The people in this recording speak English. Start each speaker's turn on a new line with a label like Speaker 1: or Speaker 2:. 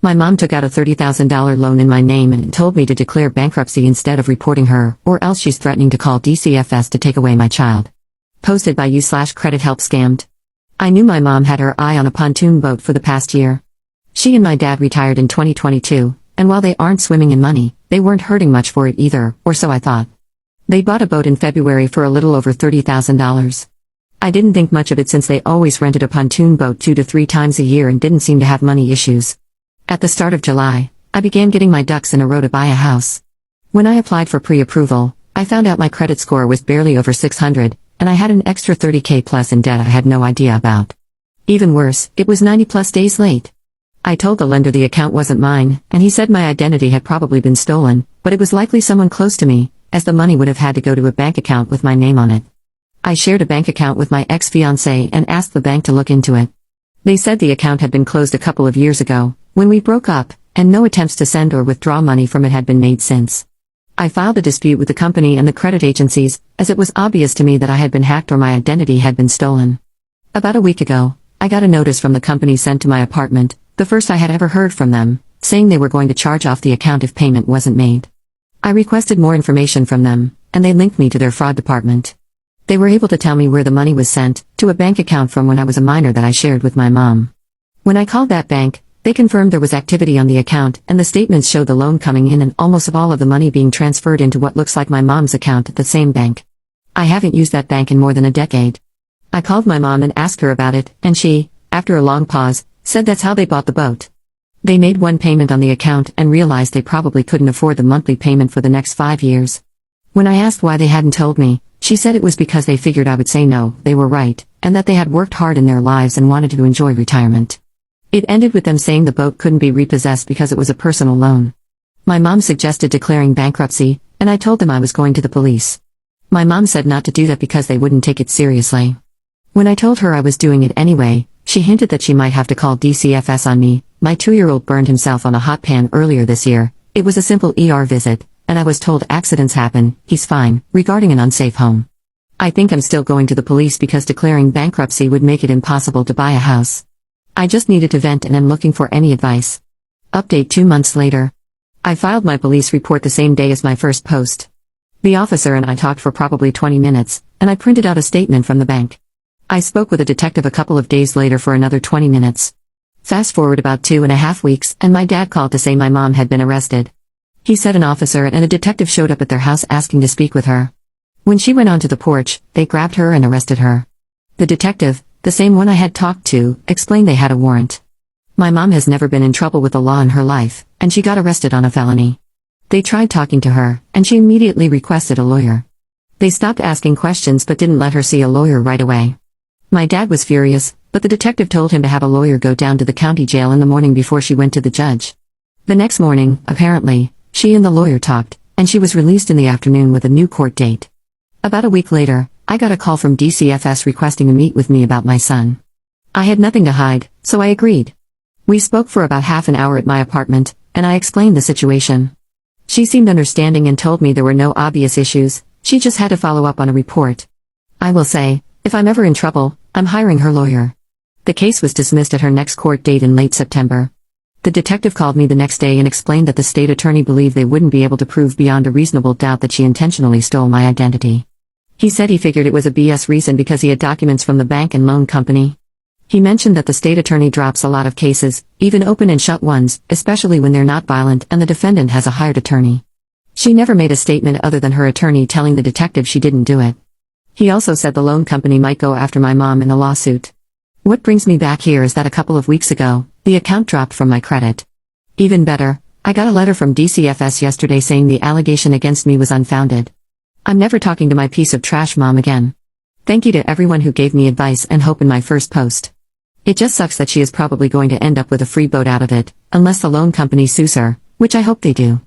Speaker 1: My mom took out a $30,000 loan in my name and told me to declare bankruptcy instead of reporting her, or else she's threatening to call DCFS to take away my child. Posted by you/credit help scammed. I knew my mom had her eye on a pontoon boat for the past year. She and my dad retired in 2022, and while they aren't swimming in money, they weren't hurting much for it either, or so I thought. They bought a boat in February for a little over $30,000. I didn't think much of it since they always rented a pontoon boat 2 to 3 times a year and didn't seem to have money issues. At the start of July, I began getting my ducks in a row to buy a house. When I applied for pre-approval, I found out my credit score was barely over 600, and I had an extra $30K plus in debt I had no idea about. Even worse, it was 90 plus days late. I told the lender the account wasn't mine, and he said my identity had probably been stolen, but it was likely someone close to me, as the money would have had to go to a bank account with my name on it. I shared a bank account with my ex-fiancé and asked the bank to look into it. They said the account had been closed a couple of years ago, when we broke up, and no attempts to send or withdraw money from it had been made since. I filed a dispute with the company and the credit agencies, as it was obvious to me that I had been hacked or my identity had been stolen. About a week ago, I got a notice from the company sent to my apartment, the first I had ever heard from them, saying they were going to charge off the account if payment wasn't made. I requested more information from them, and they linked me to their fraud department. They were able to tell me where the money was sent, to a bank account from when I was a minor that I shared with my mom. When I called that bank, they confirmed there was activity on the account, and the statements showed the loan coming in and almost all of the money being transferred into what looks like my mom's account at the same bank. I haven't used that bank in more than a decade. I called my mom and asked her about it, and she, after a long pause, said that's how they bought the boat. They made one payment on the account and realized they probably couldn't afford the monthly payment for the next 5 years. When I asked why they hadn't told me, she said it was because they figured I would say no, they were right, and that they had worked hard in their lives and wanted to enjoy retirement. It ended with them saying the boat couldn't be repossessed because it was a personal loan. My mom suggested declaring bankruptcy, and I told them I was going to the police. My mom said not to do that because they wouldn't take it seriously. When I told her I was doing it anyway, she hinted that she might have to call DCFS on me. My 2-year-old burned himself on a hot pan earlier this year. It was a simple ER visit, and I was told accidents happen, he's fine, regarding an unsafe home. I think I'm still going to the police because declaring bankruptcy would make it impossible to buy a house. I just needed to vent and am looking for any advice. Update 2 months later. I filed my police report the same day as my first post. The officer and I talked for probably 20 minutes, and I printed out a statement from the bank. I spoke with a detective a couple of days later for another 20 minutes. Fast forward about 2.5 weeks, and my dad called to say my mom had been arrested. He said an officer and a detective showed up at their house asking to speak with her. When she went onto the porch, they grabbed her and arrested her. The detective, the same one I had talked to, explained they had a warrant. My mom has never been in trouble with the law in her life, and she got arrested on a felony. They tried talking to her, and she immediately requested a lawyer. They stopped asking questions but didn't let her see a lawyer right away. My dad was furious, but the detective told him to have a lawyer go down to the county jail in the morning before she went to the judge. The next morning, apparently, she and the lawyer talked, and she was released in the afternoon with a new court date. About a week later, I got a call from DCFS requesting to meet with me about my son. I had nothing to hide, so I agreed. We spoke for about half an hour at my apartment, and I explained the situation. She seemed understanding and told me there were no obvious issues, she just had to follow up on a report. I will say, if I'm ever in trouble, I'm hiring her lawyer. The case was dismissed at her next court date in late September. The detective called me the next day and explained that the state attorney believed they wouldn't be able to prove beyond a reasonable doubt that she intentionally stole my identity. He said he figured it was a BS reason because he had documents from the bank and loan company. He mentioned that the state attorney drops a lot of cases, even open and shut ones, especially when they're not violent and the defendant has a hired attorney. She never made a statement other than her attorney telling the detective she didn't do it. He also said the loan company might go after my mom in a lawsuit. What brings me back here is that a couple of weeks ago, the account dropped from my credit. Even better, I got a letter from DCFS yesterday saying the allegation against me was unfounded. I'm never talking to my piece of trash mom again. Thank you to everyone who gave me advice and hope in my first post. It just sucks that she is probably going to end up with a free boat out of it, unless the loan company sues her, which I hope they do.